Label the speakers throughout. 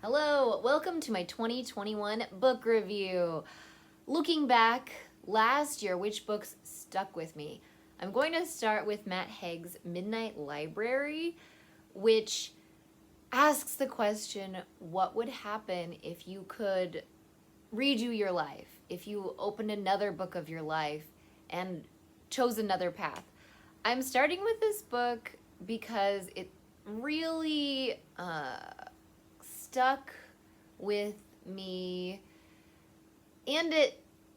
Speaker 1: Hello, welcome to my 2021 book review. Looking back last year, which books stuck with me? I'm going to start with Matt Haig's Midnight Library, which asks the question, what would happen if you could redo your life, if you opened another book of your life and chose another path? I'm starting with this book because it really stuck with me, and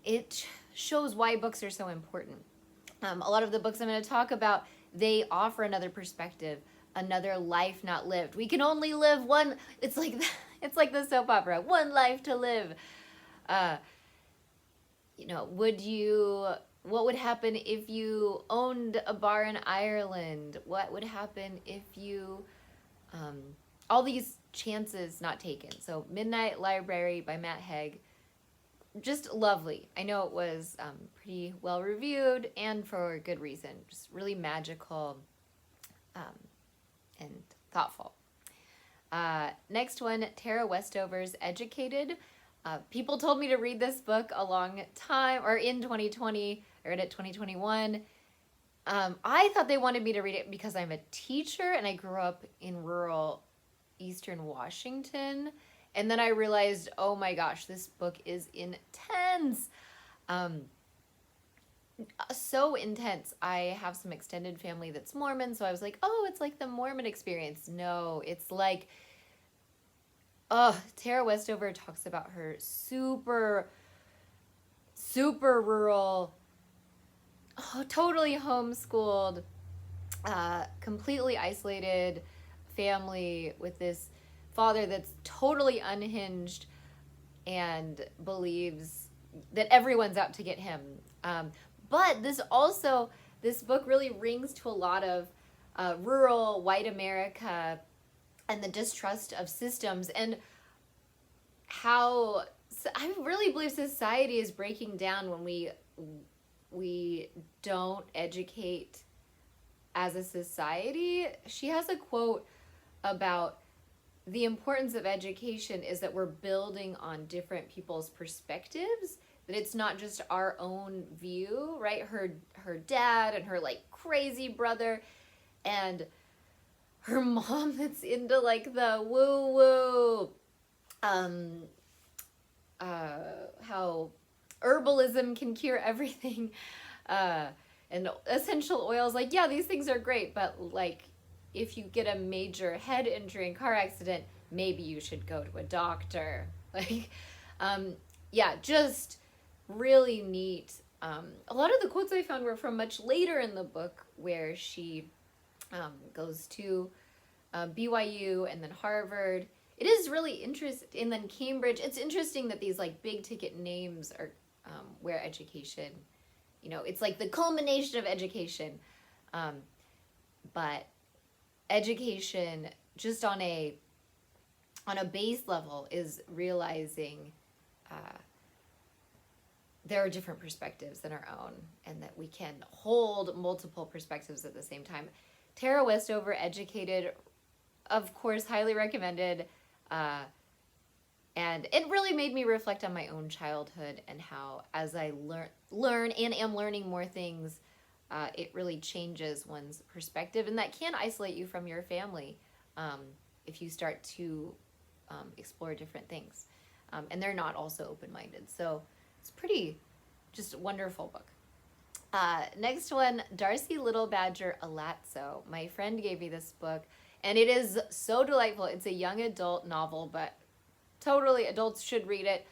Speaker 1: it shows why books are so important. A lot of the books I'm going to talk about, they offer another perspective, another life not lived. We can only live one. It's like the soap opera, one life to live. What would happen if you owned a bar in Ireland? What would happen if you all these chances not taken. So Midnight Library by Matt Haig, just lovely. I know it was pretty well reviewed and for good reason. Just really magical and thoughtful. Next one, Tara Westover's Educated. People told me to read this book a long time, or in 2020. I read it 2021. I thought they wanted me to read it because I'm a teacher and I grew up in rural Eastern Washington, and then I realized, oh my gosh, this book is intense. So intense. I have some extended family that's Mormon, so I was like, oh, it's like the Mormon experience. No, it's like, Tara Westover talks about her super rural, totally homeschooled, completely isolated family with this father that's totally unhinged and believes that everyone's out to get him. But this book really rings to a lot of rural white America and the distrust of systems, and how I really believe society is breaking down when we don't educate as a society. She has a quote about the importance of education is that we're building on different people's perspectives, that it's not just our own view, right? Her dad and her like crazy brother and her mom that's into like the woo-woo, how herbalism can cure everything, and essential oils, like, yeah, these things are great, but like, if you get a major head injury and car accident, maybe you should go to a doctor. Like, yeah, just really neat. A lot of the quotes I found were from much later in the book, where she goes to BYU and then Harvard. It is really interesting, and then Cambridge. It's interesting that these like big ticket names are where education, it's like the culmination of education, but education just on a base level is realizing there are different perspectives than our own, and that we can hold multiple perspectives at the same time. Tara Westover, Educated, of course, highly recommended, and it really made me reflect on my own childhood and how, as I learn and am learning more things, it really changes one's perspective, and that can isolate you from your family if you start to explore different things. And they're not also open-minded. So it's pretty just a wonderful book. Next one, Darcy Little Badger Alazzo. My friend gave me this book, and it is so delightful. It's a young adult novel, but totally adults should read it.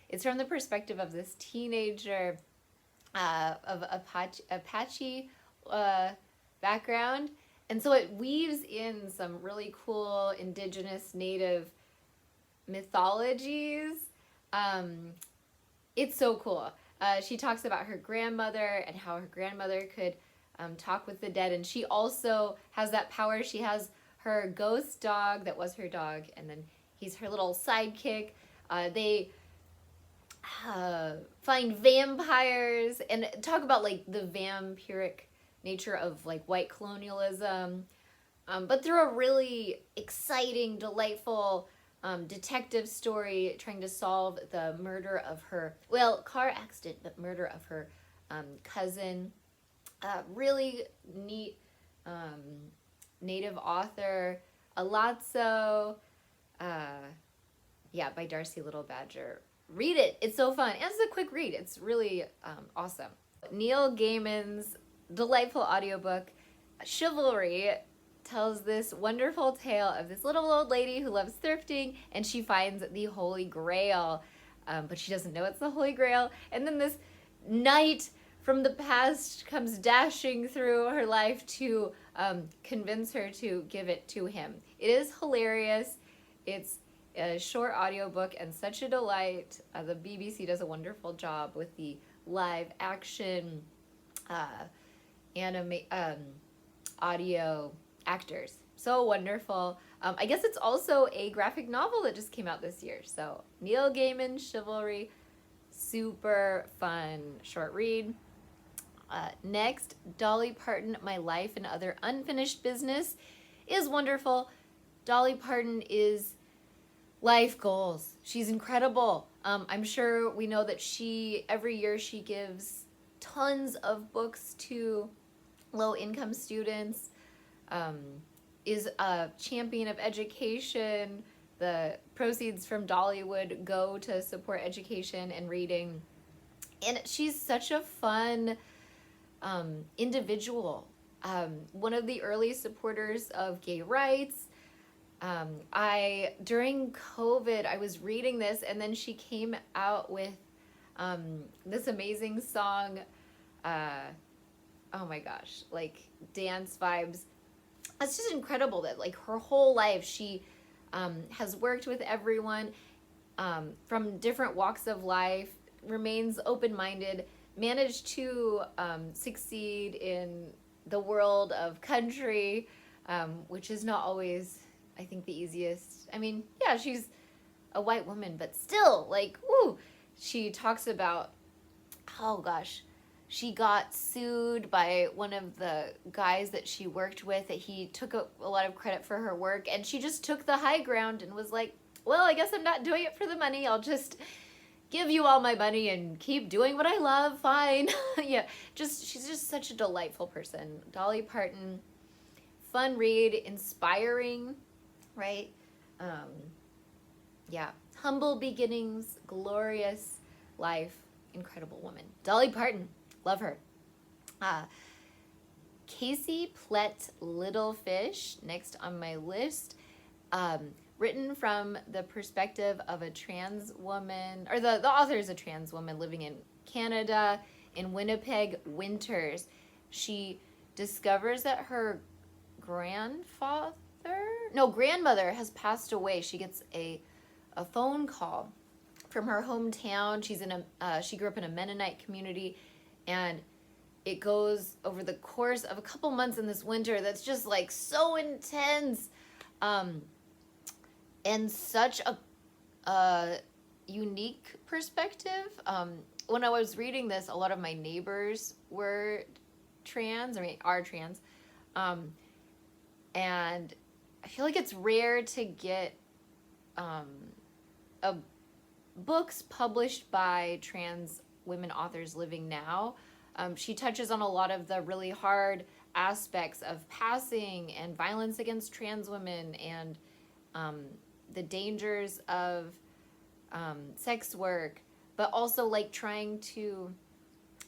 Speaker 1: It's from the perspective of this teenager of Apache background, and so it weaves in some really cool indigenous native mythologies. It's so cool. She talks about her grandmother and how her grandmother could talk with the dead, and she also has that power. She has her ghost dog that was her dog, and then he's her little sidekick. They find vampires and talk about like the vampiric nature of like white colonialism, but through a really exciting, delightful detective story trying to solve the murder of her, well, car accident, but murder of her cousin. Really neat native author. Alazzo, yeah, by Darcy Little Badger. Read it. It's so fun. And it's a quick read. It's really awesome. Neil Gaiman's delightful audiobook, Chivalry, tells this wonderful tale of this little old lady who loves thrifting, and she finds the Holy Grail, but she doesn't know it's the Holy Grail. And then this knight from the past comes dashing through her life to convince her to give it to him. It is hilarious. It's a short audiobook and such a delight. The BBC does a wonderful job with the live action audio actors. So wonderful. I guess it's also a graphic novel that just came out this year. So Neil Gaiman, Chivalry, super fun short read. Next, Dolly Parton, My Life and Other Unfinished Business, is wonderful. Dolly Parton is life goals. She's incredible. I'm sure we know that every year she gives tons of books to low-income students, is a champion of education. The proceeds from Dollywood go to support education and reading. And she's such a fun individual. One of the early supporters of gay rights. During COVID, I was reading this, and then she came out with this amazing song. Oh my gosh, like dance vibes. It's just incredible that like her whole life she has worked with everyone from different walks of life, remains open-minded, managed to succeed in the world of country, which is not always, I think, the easiest. I mean, yeah, she's a white woman, but still, like, woo! She talks about, oh gosh, she got sued by one of the guys that she worked with, that he took a lot of credit for her work, and she just took the high ground and was like, well, I guess I'm not doing it for the money. I'll just give you all my money and keep doing what I love. Fine. Yeah, she's just such a delightful person. Dolly Parton, fun read, inspiring, right? Yeah, humble beginnings, glorious life, incredible woman. Dolly Parton, love her. Casey Plett Little Fish, next on my list. Written from the perspective of a trans woman, or the author is a trans woman living in Canada, in Winnipeg winters. She discovers that her grandmother has passed away. She gets a phone call from her hometown. She grew up in a Mennonite community, and it goes over the course of a couple months in this winter that's just like so intense. And such a unique perspective. When I was reading this, a lot of my neighbors were trans, are trans. And I feel like it's rare to get books published by trans women authors living now. She touches on a lot of the really hard aspects of passing and violence against trans women, and the dangers of sex work, but also like trying to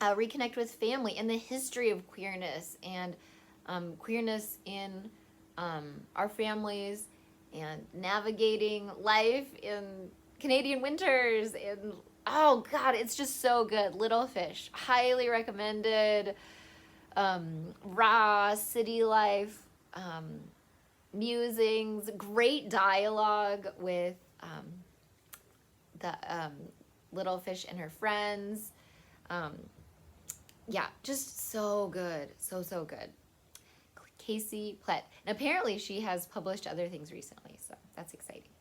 Speaker 1: reconnect with family and the history of queerness and queerness in our families, and navigating life in Canadian winters. And oh God, it's just so good. Little Fish, highly recommended. Raw city life, musings, great dialogue with the little fish and her friends. Yeah, just so good. So good. Casey Plett. And apparently she has published other things recently, so that's exciting.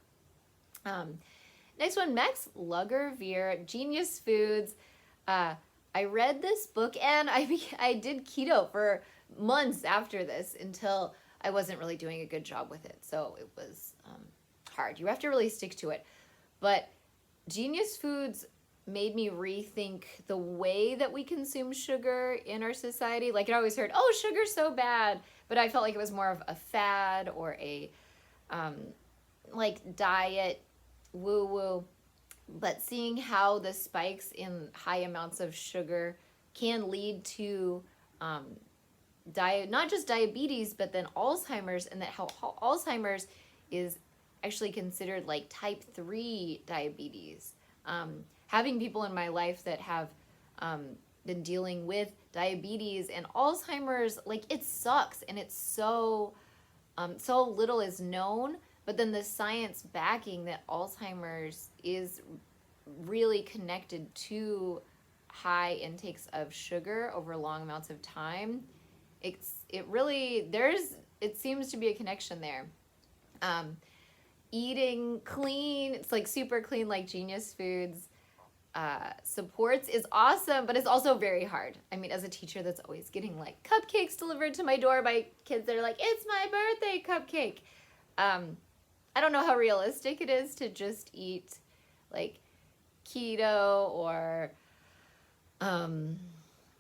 Speaker 1: Next one, Max Lagervier, Genius Foods. I read this book, and I did keto for months after this until I wasn't really doing a good job with it. So it was hard. You have to really stick to it. But Genius Foods made me rethink the way that we consume sugar in our society. Like, I always heard, oh, sugar's so bad. But I felt like it was more of a fad or a like diet woo-woo. But seeing how the spikes in high amounts of sugar can lead to not just diabetes, but then Alzheimer's, and that how Alzheimer's is actually considered like type 3 diabetes. Having people in my life that have been dealing with diabetes and Alzheimer's, like, it sucks, and it's so little is known, but then the science backing that Alzheimer's is really connected to high intakes of sugar over long amounts of time. It seems to be a connection there. Eating clean, it's like super clean, like Genius Foods supports, is awesome, but it's also very hard. I mean, as a teacher that's always getting like cupcakes delivered to my door by kids that are like, it's my birthday cupcake. I don't know how realistic it is to just eat like keto or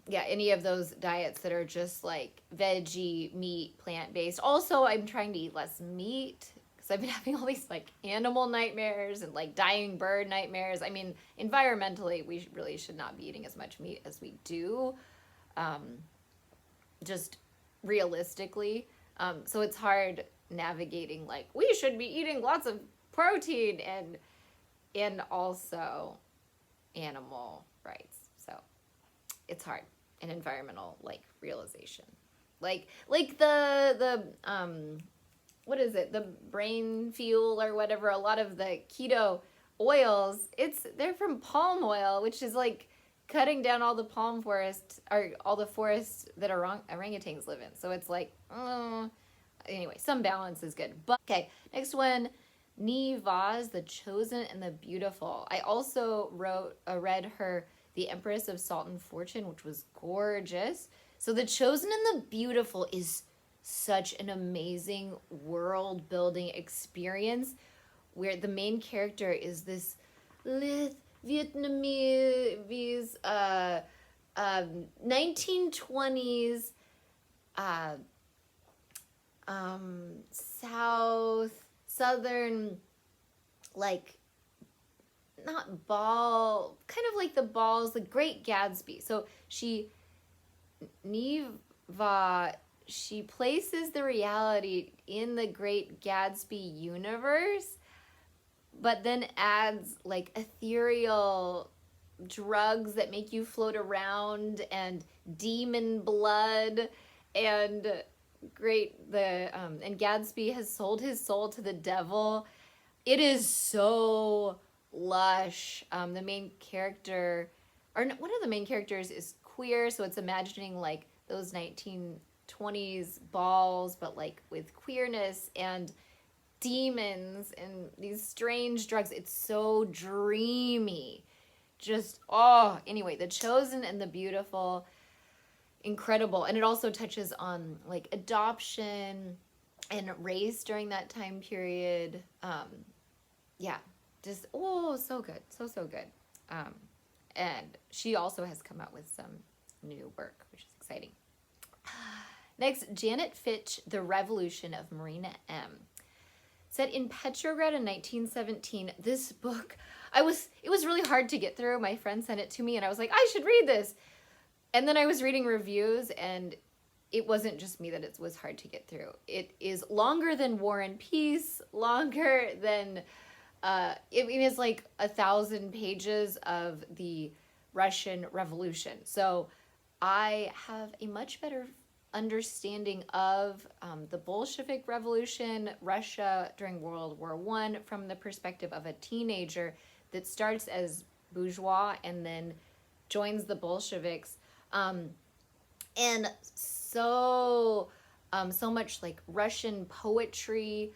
Speaker 1: any of those diets that are just like veggie, meat, plant-based. Also, I'm trying to eat less meat because I've been having all these like animal nightmares and like dying bird nightmares. I mean, environmentally, we really should not be eating as much meat as we do, just realistically. So it's hard navigating like, we should be eating lots of protein and also animal rights. So it's hard. An environmental like realization, like the what is it, the brain fuel or whatever, a lot of the keto oils, they're from palm oil, which is like cutting down all the palm forests, or all the forests that orangutans live in. So it's like, anyway, some balance is good. But okay, next one, Ni Va's The Chosen and the Beautiful. I also read her The Empress of Salt and Fortune, which was gorgeous. So The Chosen and the Beautiful is such an amazing world building experience where the main character is this Vietnamese 1920s southern, like, not ball, kind of like the balls, the Great Gatsby. So Neva, she places the reality in the Great Gatsby universe, but then adds like ethereal drugs that make you float around and demon blood and and Gatsby has sold his soul to the devil. It is so lush. The main character, or one of the main characters, is queer, so it's imagining like those 1920s balls, but like with queerness and demons and these strange drugs. It's so dreamy. Anyway, The Chosen and the Beautiful, incredible. And it also touches on like adoption and race during that time period. So good. So good. And she also has come out with some new work, which is exciting. Next, Janet Fitch, The Revolution of Marina M. Set in Petrograd in 1917. This book, it was really hard to get through. My friend sent it to me and I was like, I should read this. And then I was reading reviews, and it wasn't just me that it was hard to get through. It is longer than War and Peace, longer than, it is like 1,000 pages of the Russian Revolution. So I have a much better understanding of the Bolshevik Revolution, Russia during World War I, from the perspective of a teenager that starts as bourgeois and then joins the Bolsheviks. And so much like Russian poetry,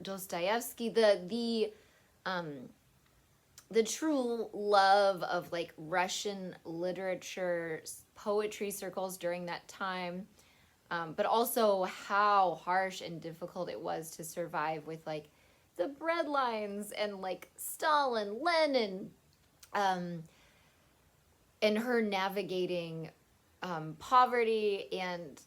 Speaker 1: Dostoevsky, the true love of like Russian literature, poetry circles during that time. but also how harsh and difficult it was to survive with like the bread lines and like Stalin, Lenin, and her navigating poverty and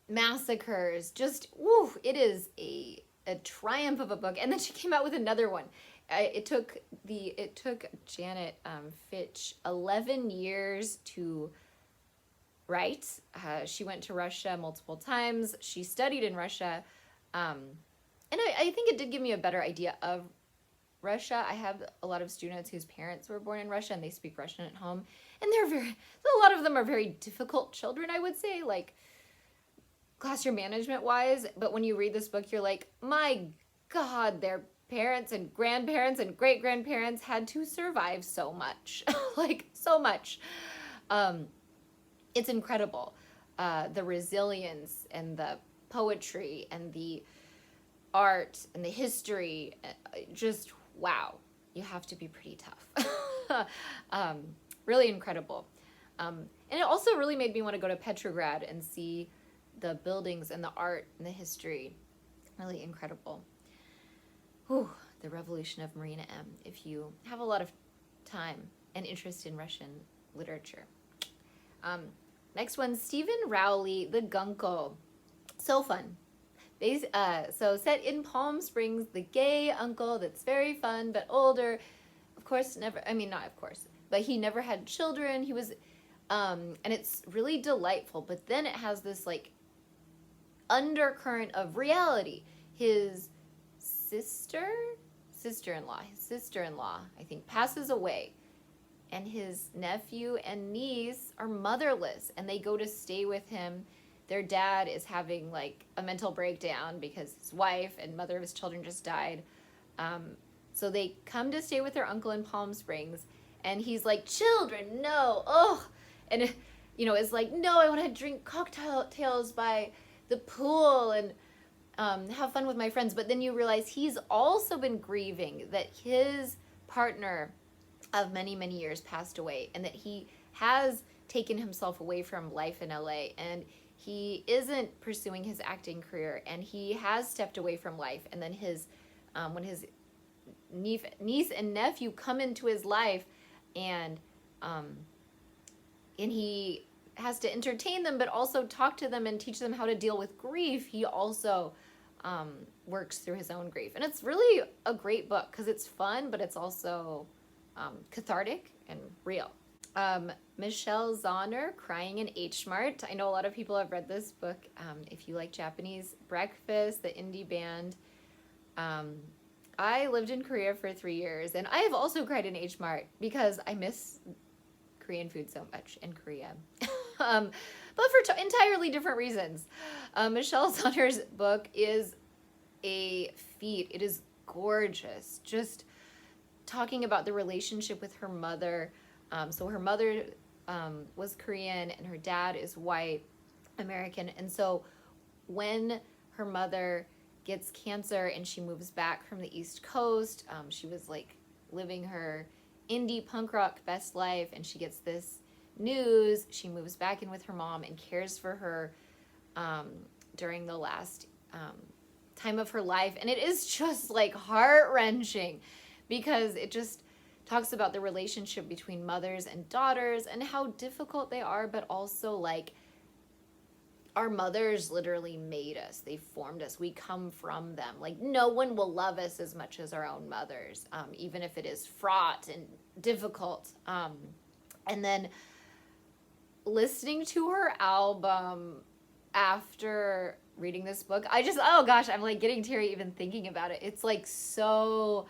Speaker 1: massacres. Just, woo, it is a triumph of a book. And then she came out with another one. It took Janet Fitch 11 years to write. She went to Russia multiple times. She studied in Russia. And I think it did give me a better idea of Russia. I have a lot of students whose parents were born in Russia and they speak Russian at home. And a lot of them are very difficult children, I would say, like classroom management wise. But when you read this book, you're like, my God, their parents and grandparents and great grandparents had to survive so much, like so much. It's incredible. The resilience and the poetry and the art and the history, just wow. You have to be pretty tough. Really incredible. And it also really made me want to go to Petrograd and see the buildings and the art and the history. Really incredible. Whew, the Revolution of Marina M. If you have a lot of time and interest in Russian literature. Next one, Stephen Rowley, The Gunko. So fun. So set in Palm Springs, the gay uncle that's very fun but older. Of course, not of course, but he never had children. He was, and it's really delightful. But then it has this like undercurrent of reality. His sister-in-law, I think, passes away. And his nephew and niece are motherless, and they go to stay with him. Their dad is having like a mental breakdown because his wife and mother of his children just died. So they come to stay with their uncle in Palm Springs, and he's like, children, no, oh. And, is like, no, I want to drink cocktails by the pool and have fun with my friends. But then you realize he's also been grieving that his partner of many, many years passed away, and that he has taken himself away from life in LA, and he isn't pursuing his acting career, and he has stepped away from life. And then when his niece and nephew come into his life, and he has to entertain them, but also talk to them and teach them how to deal with grief, he also works through his own grief. And it's really a great book because it's fun, but it's also cathartic and real. Michelle Zahner, Crying in H Mart. I know a lot of people have read this book. If you like Japanese breakfast, the indie band. I lived in Korea for 3 years, and I have also cried in H Mart because I miss Korean food so much in Korea. But for entirely different reasons. Michelle Zahner's book is a feat. It is gorgeous. Just talking about the relationship with her mother. So her mother was Korean and her dad is white American. And so when her mother gets cancer and she moves back from the East Coast, she was like living her indie punk rock best life, and she gets this news. She moves back in with her mom and cares for her during the last time of her life. And it is just like heart-wrenching because it just talks about the relationship between mothers and daughters and how difficult they are, but also like our mothers literally made us. They formed us. We come from them. Like no one will love us as much as our own mothers, even if it is fraught and difficult. And then listening to her album after reading this book, oh gosh, I'm like getting teary even thinking about it. It's like so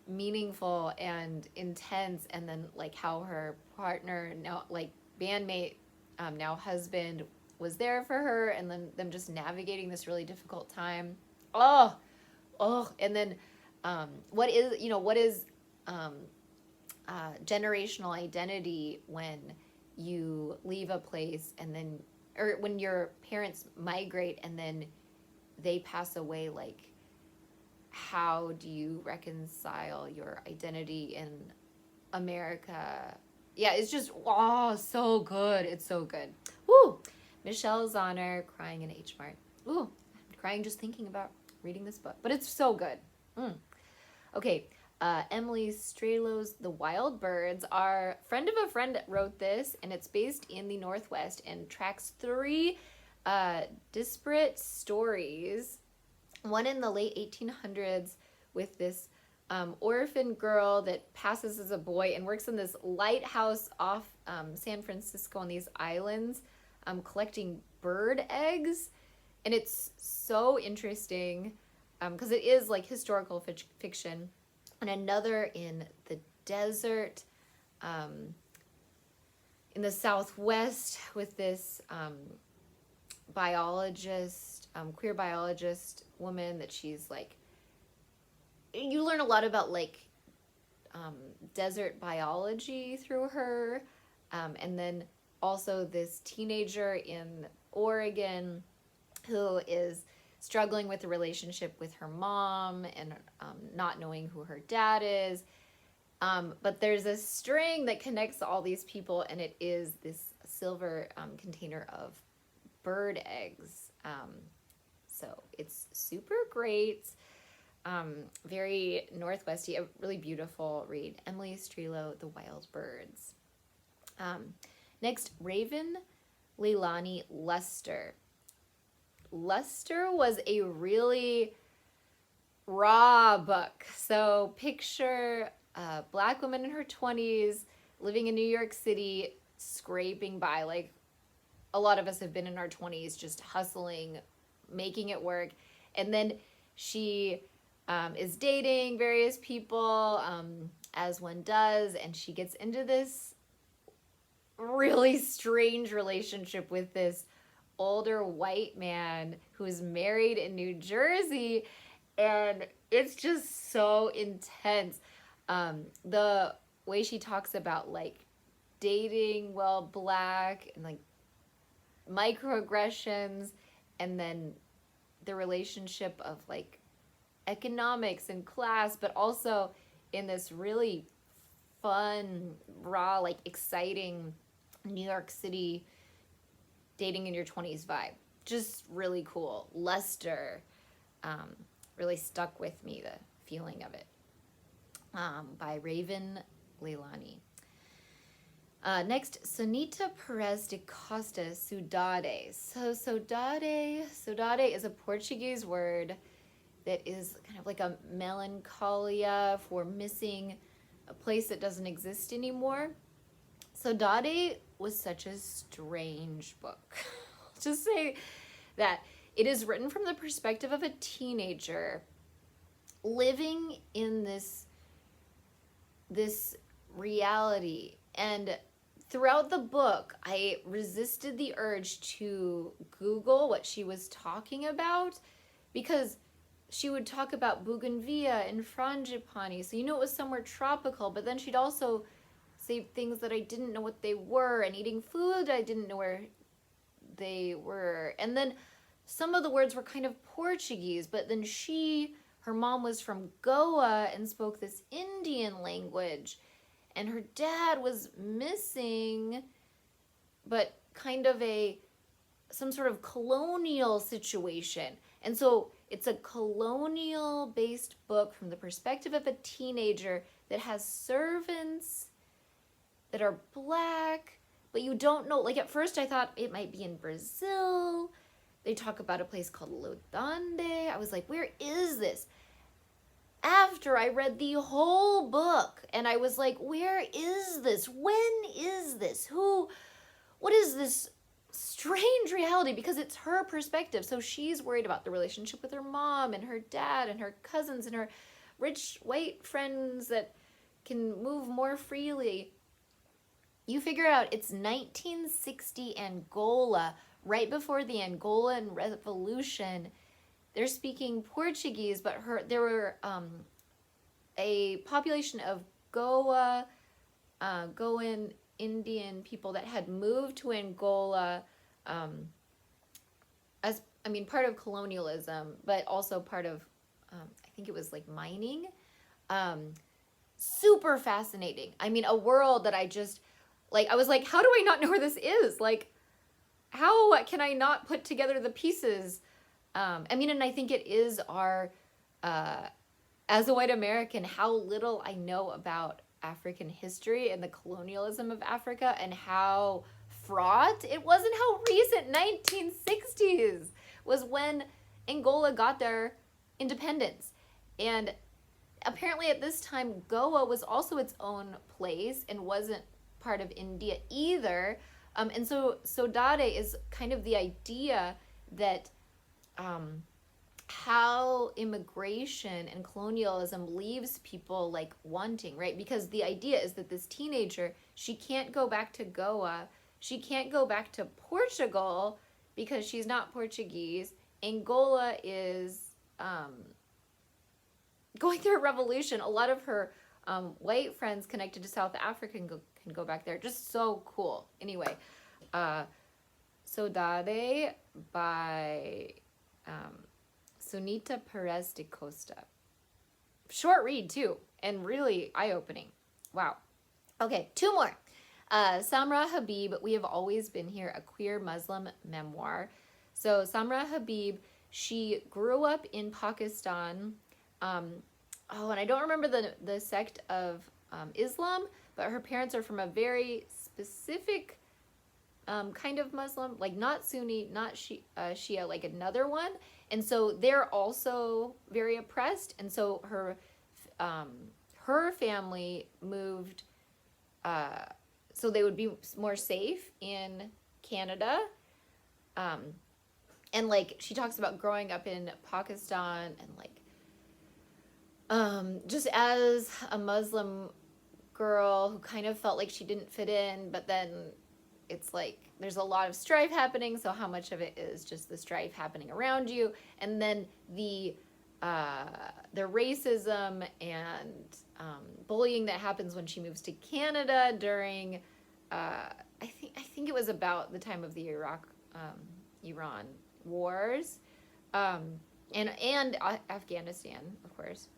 Speaker 1: meaningful and intense. And then like how her partner, now like bandmate, now husband, was there for her, and then them just navigating this really difficult time. And then what is generational identity when you leave a place and then, or when your parents migrate and then they pass away, like how do you reconcile your identity in America? Yeah, it's just, so good. It's so good. Woo! Michelle's Honor, crying in H Mart. Ooh, I'm crying just thinking about reading this book, but it's so good. Okay, Emily Strelow's The Wild Birds. Our friend of a friend wrote this, and it's based in the Northwest and tracks 3 disparate stories. One in the late 1800s with this orphan girl that passes as a boy and works in this lighthouse off San Francisco on these islands, collecting bird eggs. And it's so interesting because it is like historical fiction. And another in the desert in the Southwest with this biologist, queer biologist woman that she's like, you learn a lot about like desert biology through her. And then also this teenager in Oregon who is struggling with the relationship with her mom and not knowing who her dad is. But there's a string that connects all these people, and it is this silver container of bird eggs. So it's super great. Very Northwesty, a really beautiful read. Emily Strelo, The Wild Birds. Next, Raven Leilani Luster. Luster was a really raw book. So picture a Black woman in her 20s living in New York City, scraping by. Like a lot of us have been in our 20s just hustling, making it work. And then she is dating various people, as one does, and she gets into this really strange relationship with this older white man who is married in New Jersey, and it's just so intense. The way she talks about like dating while Black and like microaggressions, and then the relationship of like economics and class, but also in this really fun, raw, like exciting New York City dating in your 20s vibe. Just really cool. Luster really stuck with me, the feeling of it. By Raven Leilani. Next, Sonita Perez de Costa, Saudade. So saudade is a Portuguese word that is kind of like a melancholia for missing a place that doesn't exist anymore. Saudade was such a strange book. I'll just say that it is written from the perspective of a teenager living in this reality. And throughout the book, I resisted the urge to Google what she was talking about, because she would talk about bougainvillea and frangipani. So it was somewhere tropical, but then she'd also say things that I didn't know what they were, and eating food I didn't know where they were. And then some of the words were kind of Portuguese, but then her mom was from Goa and spoke this Indian language, and her dad was missing, but kind of some sort of colonial situation. And so it's a colonial-based book from the perspective of a teenager that has servants that are Black, but you don't know. Like at first I thought it might be in Brazil. They talk about a place called Lodande. I was like, where is this? After I read the whole book, and I was like, where is this? When is this? What is this strange reality? Because it's her perspective. So she's worried about the relationship with her mom and her dad and her cousins and her rich white friends that can move more freely. You figure out it's 1960 Angola, right before the Angolan Revolution. They're speaking Portuguese, but there were a population of Goan Indian people that had moved to Angola as part of colonialism, but also part of, I think it was like mining. Super fascinating. A world that I was like, how do I not know where this is? Like, how can I not put together the pieces? I mean, and I think it is our, as a white American, how little I know about African history and the colonialism of Africa, and how fraught it was, and how recent 1960s was when Angola got their independence. And apparently at this time, Goa was also its own place and wasn't part of India either. And so Saudade is kind of the idea that how immigration and colonialism leaves people like wanting, right? Because the idea is that this teenager, she can't go back to Goa, she can't go back to Portugal because she's not Portuguese. Angola is going through a revolution. A lot of her white friends connected to South Africa can go back there. Just so cool. Anyway, Saudade by Sunita Perez de Costa. Short read too, and really eye-opening. Wow. Okay, 2 more. Samra Habib, We Have Always Been Here, a queer Muslim memoir. So Samra Habib, she grew up in Pakistan. And I don't remember the sect of Islam, but her parents are from a very specific kind of Muslim, like not Sunni, not Shia, like another one. And so they're also very oppressed. And so her family moved, so they would be more safe in Canada. And like she talks about growing up in Pakistan and like just as a Muslim girl who kind of felt like she didn't fit in, but then it's like there's a lot of strife happening, so how much of it is just the strife happening around you, and then the racism and bullying that happens when she moves to Canada during I think it was about the time of the Iran wars, and Afghanistan, of course.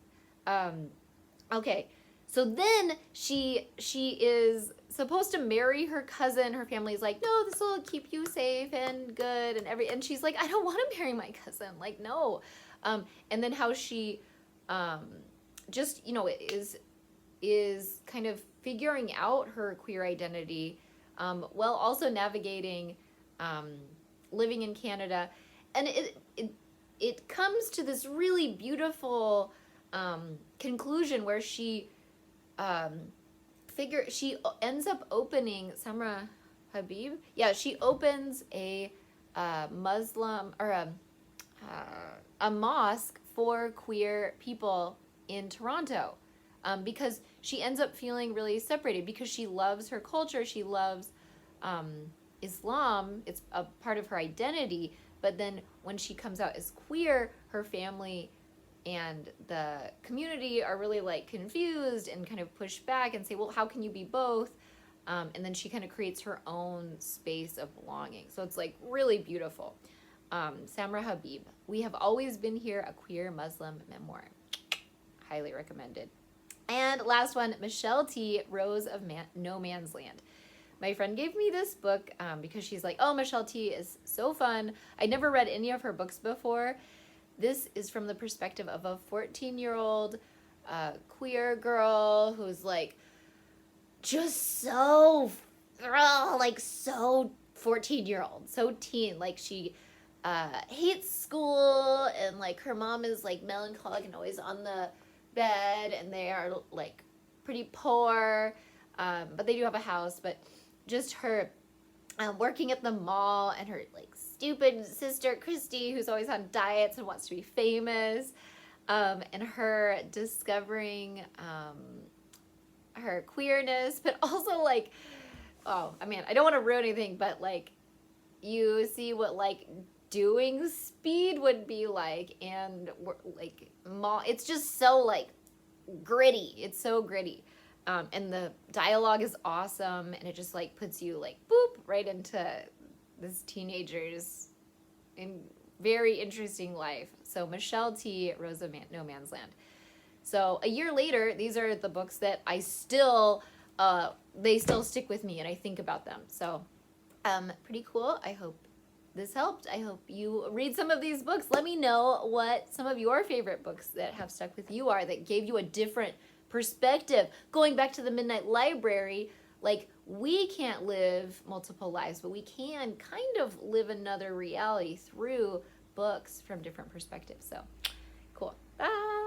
Speaker 1: Okay, so then she is supposed to marry her cousin. Her family's like, no, this will keep you safe and good and she's like, I don't want to marry my cousin, like, no. And then how she just, is kind of figuring out her queer identity while also navigating living in Canada. And it comes to this really beautiful conclusion where she ends up opening, Samra Habib, she opens a Muslim or a mosque for queer people in Toronto, because she ends up feeling really separated because she loves her culture, she loves Islam, it's a part of her identity, but then when she comes out as queer, her family and the community are really like confused and kind of push back and say, well, how can you be both? And then she kind of creates her own space of belonging. So it's like really beautiful. Samra Habib, We Have Always Been Here, a queer Muslim memoir. Highly recommended. And last one, Michelle T, Rose of No Man's Land. My friend gave me this book because she's like, oh, Michelle T is so fun. I never read any of her books before. This is from the perspective of a 14-year-old queer girl who's like just so 14-year-old, so teen. Like she hates school, and like her mom is like melancholic and always on the bed, and they are like pretty poor, but they do have a house. But just her working at the mall, and her like stupid sister Christy, who's always on diets and wants to be famous, and her discovering her queerness, but also like, oh, I mean, I don't want to ruin anything, but like you see what like doing speed would be like, and like it's just so like gritty. It's so gritty. And the dialogue is awesome, and it just like puts you like boop right into this teenager's very interesting life. So Michelle T, Rose of No Man's Land. So a year later, these are the books that I still, they still stick with me, and I think about them. So Pretty cool. I hope this helped. I hope you read some of these books. Let me know what some of your favorite books that have stuck with you are, that gave you a different perspective. Going back to the Midnight Library, like, we can't live multiple lives, but we can kind of live another reality through books from different perspectives. So, cool. Bye.